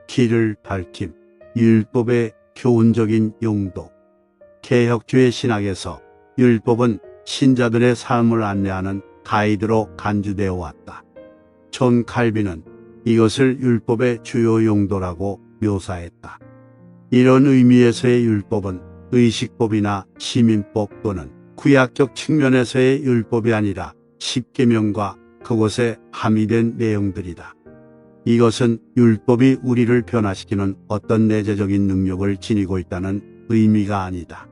길을 밝힘. 율법의 교훈적인 용도. 개혁주의 신학에서 율법은 신자들의 삶을 안내하는 가이드로 간주되어 왔다. 존 칼빈은 이것을 율법의 주요 용도라고 묘사했다. 이런 의미에서의 율법은 의식법이나 시민법 또는 구약적 측면에서의 율법이 아니라 십계명과 그것에 함의된 내용들이다. 이것은 율법이 우리를 변화시키는 어떤 내재적인 능력을 지니고 있다는 의미가 아니다.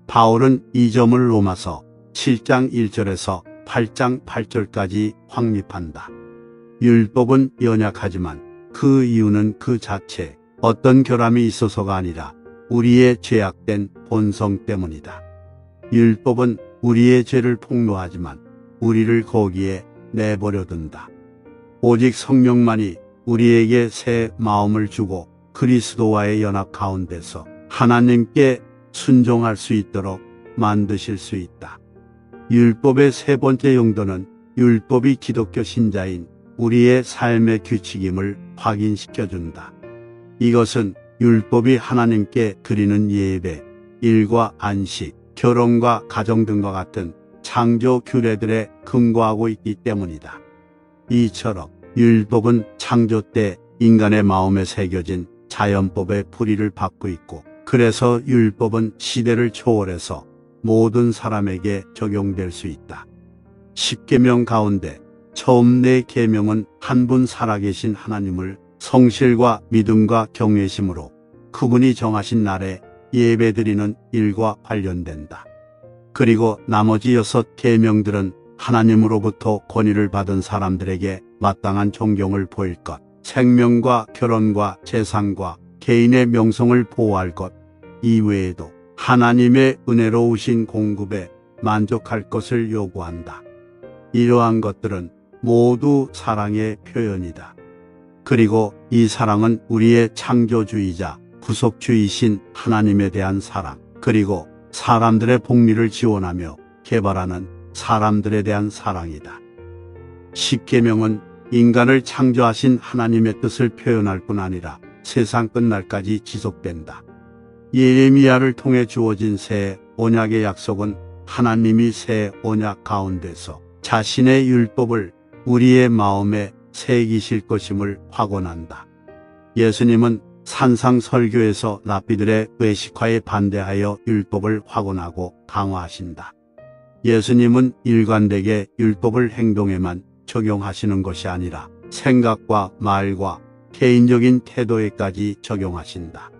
바울은 이 점을 로마서 7장 1절에서 8장 8절까지 확립한다. 율법은 연약하지만 그 이유는 그 자체에 어떤 결함이 있어서가 아니라 우리의 죄악된 본성 때문이다. 율법은 우리의 죄를 폭로하지만 우리를 거기에 내버려 둔다. 오직 성령만이 우리에게 새 마음을 주고 그리스도와의 연합 가운데서 하나님께 순종할 수 있도록 만드실 수 있다. 율법의 세 번째 용도는 율법이 기독교 신자인 우리의 삶의 규칙임을 확인시켜준다. 이것은 율법이 하나님께 드리는 예배, 일과 안식, 결혼과 가정 등과 같은 창조 규례들에 근거하고 있기 때문이다. 이처럼 율법은 창조 때 인간의 마음에 새겨진 자연법의 뿌리를 받고 있고, 그래서 율법은 시대를 초월해서 모든 사람에게 적용될 수 있다. 십계명 가운데 처음 네 계명은 한 분 살아계신 하나님을 성실과 믿음과 경외심으로 그분이 정하신 날에 예배드리는 일과 관련된다. 그리고 나머지 6 계명들은 하나님으로부터 권위를 받은 사람들에게 마땅한 존경을 보일 것, 생명과 결혼과 재산과 개인의 명성을 보호할 것 이외에도 하나님의 은혜로우신 공급에 만족할 것을 요구한다. 이러한 것들은 모두 사랑의 표현이다. 그리고 이 사랑은 우리의 창조주이자 구속주이신 하나님에 대한 사랑, 그리고 사람들의 복리를 지원하며 개발하는 사람들에 대한 사랑이다. 십계명은 인간을 창조하신 하나님의 뜻을 표현할 뿐 아니라 세상 끝날까지 지속된다. 예레미야를 통해 주어진 새 언약의 약속은 하나님이 새 언약 가운데서 자신의 율법을 우리의 마음에 새기실 것임을 확언한다. 예수님은 산상설교에서 랍비들의 외식화에 반대하여 율법을 확언하고 강화하신다. 예수님은 일관되게 율법을 행동에만 적용하시는 것이 아니라 생각과 말과 개인적인 태도에까지 적용하신다.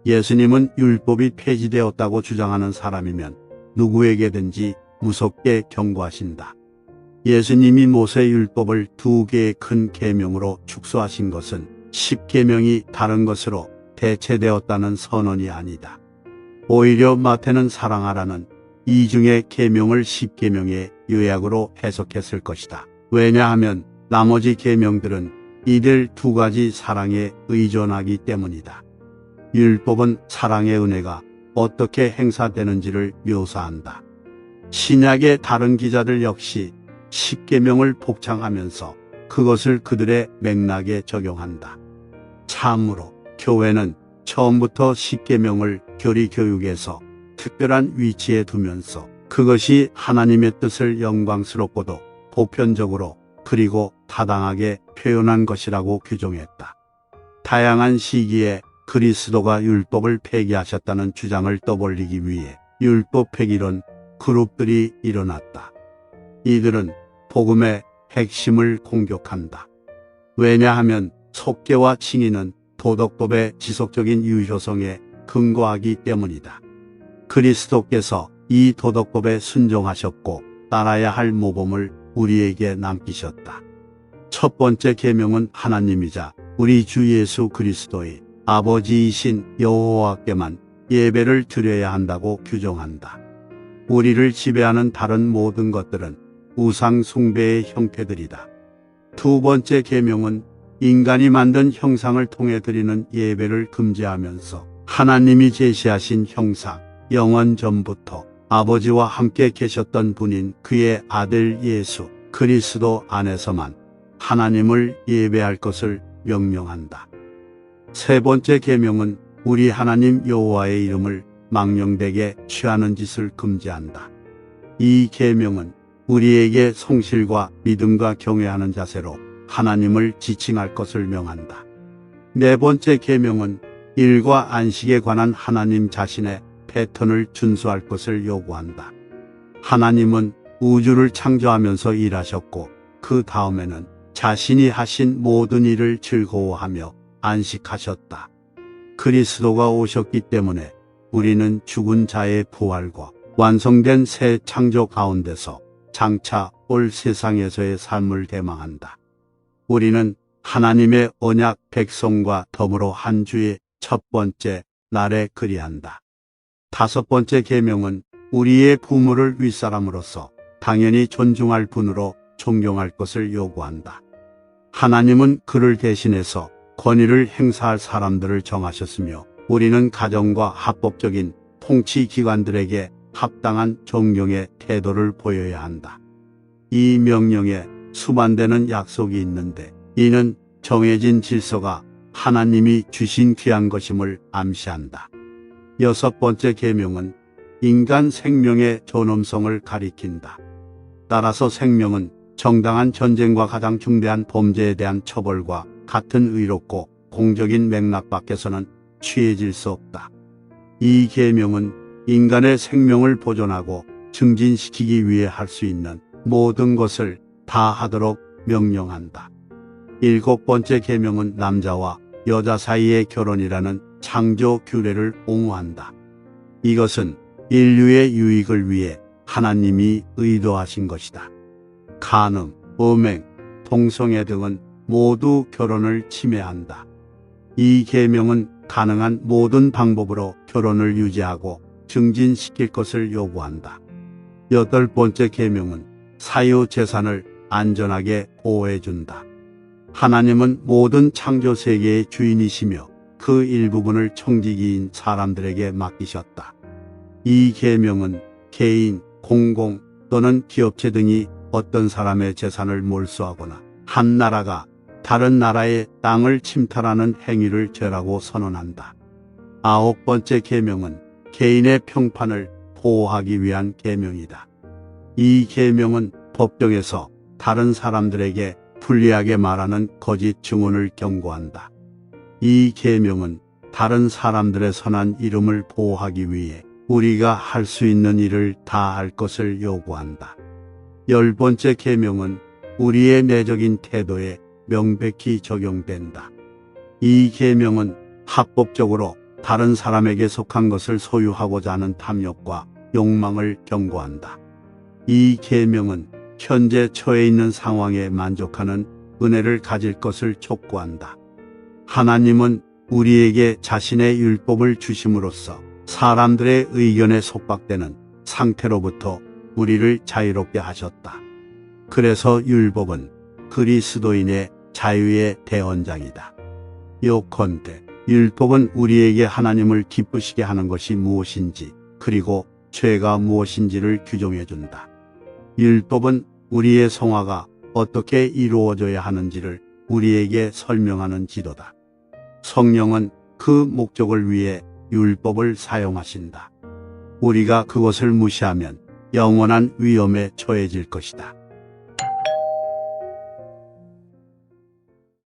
예수님은 율법이 폐지되었다고 주장하는 사람이면 누구에게든지 무섭게 경고하신다. 예수님이 모세율법을 2개의 큰 계명으로 축소하신 것은 10계명이 다른 것으로 대체되었다는 선언이 아니다. 오히려 마태는 사랑하라는 이중의 계명을 10계명의 요약으로 해석했을 것이다. 왜냐하면 나머지 계명들은 이들 2가지 사랑에 의존하기 때문이다. 율법은 사랑의 은혜가 어떻게 행사되는지를 묘사한다. 신약의 다른 기자들 역시 10계명을 복창하면서 그것을 그들의 맥락에 적용한다. 참으로 교회는 처음부터 10계명을 교리 교육에서 특별한 위치에 두면서 그것이 하나님의 뜻을 영광스럽고도 보편적으로 그리고 타당하게 표현한 것이라고 규정했다. 다양한 시기에 그리스도가 율법을 폐기하셨다는 주장을 떠벌리기 위해 율법 폐기론 그룹들이 일어났다. 이들은 복음의 핵심을 공격한다. 왜냐하면 속죄와 칭의는 도덕법의 지속적인 유효성에 근거하기 때문이다. 그리스도께서 이 도덕법에 순종하셨고 따라야 할 모범을 우리에게 남기셨다. 첫 번째 계명은 하나님이자 우리 주 예수 그리스도의 아버지이신 여호와께만 예배를 드려야 한다고 규정한다. 우리를 지배하는 다른 모든 것들은 우상 숭배의 형태들이다. 두 번째 계명은 인간이 만든 형상을 통해 드리는 예배를 금지하면서 하나님이 제시하신 형상, 영원 전부터 아버지와 함께 계셨던 분인 그의 아들 예수 그리스도 안에서만 하나님을 예배할 것을 명령한다. 세 번째 계명은 우리 하나님 여호와의 이름을 망령되게 취하는 짓을 금지한다. 이 계명은 우리에게 성실과 믿음과 경외하는 자세로 하나님을 지칭할 것을 명한다. 네 번째 계명은 일과 안식에 관한 하나님 자신의 패턴을 준수할 것을 요구한다. 하나님은 우주를 창조하면서 일하셨고 그 다음에는 자신이 하신 모든 일을 즐거워하며 안식하셨다. 그리스도가 오셨기 때문에 우리는 죽은 자의 부활과 완성된 새 창조 가운데서 장차 올 세상에서의 삶을 대망한다. 우리는 하나님의 언약 백성과 더불어 한 주의 첫 번째 날에 그리한다. 다섯 번째 계명은 우리의 부모를 윗사람으로서 당연히 존중할 분으로 존경할 것을 요구한다. 하나님은 그를 대신해서 권위를 행사할 사람들을 정하셨으며 우리는 가정과 합법적인 통치 기관들에게 합당한 존경의 태도를 보여야 한다. 이 명령에 수반되는 약속이 있는데 이는 정해진 질서가 하나님이 주신 귀한 것임을 암시한다. 여섯 번째 계명은 인간 생명의 존엄성을 가리킨다. 따라서 생명은 정당한 전쟁과 가장 중대한 범죄에 대한 처벌과 같은 의롭고 공적인 맥락 밖에서는 취해질 수 없다. 이 계명은 인간의 생명을 보존하고 증진시키기 위해 할 수 있는 모든 것을 다 하도록 명령한다. 일곱 번째 계명은 남자와 여자 사이의 결혼이라는 창조 규례를 옹호한다. 이것은 인류의 유익을 위해 하나님이 의도하신 것이다. 간음, 음행, 동성애 등은 모두 결혼을 침해한다. 이 계명은 가능한 모든 방법으로 결혼을 유지하고 증진시킬 것을 요구한다. 여덟 번째 계명은 사유 재산을 안전하게 보호해준다. 하나님은 모든 창조 세계의 주인이시며 그 일부분을 청지기인 사람들에게 맡기셨다. 이 계명은 개인, 공공 또는 기업체 등이 어떤 사람의 재산을 몰수하거나 한 나라가 다른 나라의 땅을 침탈하는 행위를 죄라고 선언한다. 아홉 번째 계명은 개인의 평판을 보호하기 위한 계명이다. 이 계명은 법정에서 다른 사람들에게 불리하게 말하는 거짓 증언을 경고한다. 이 계명은 다른 사람들의 선한 이름을 보호하기 위해 우리가 할 수 있는 일을 다 할 것을 요구한다. 열 번째 계명은 우리의 내적인 태도에 명백히 적용된다. 이 계명은 합법적으로 다른 사람에게 속한 것을 소유하고자 하는 탐욕과 욕망을 경고한다. 이 계명은 현재 처해 있는 상황에 만족하는 은혜를 가질 것을 촉구한다. 하나님은 우리에게 자신의 율법을 주심으로써 사람들의 의견에 속박되는 상태로부터 우리를 자유롭게 하셨다. 그래서 율법은 그리스도인의 자유의 대언장이다. 요컨대 율법은 우리에게 하나님을 기쁘시게 하는 것이 무엇인지 그리고 죄가 무엇인지를 규정해 준다. 율법은 우리의 성화가 어떻게 이루어져야 하는지를 우리에게 설명하는 지도다. 성령은 그 목적을 위해 율법을 사용하신다. 우리가 그것을 무시하면 영원한 위험에 처해질 것이다.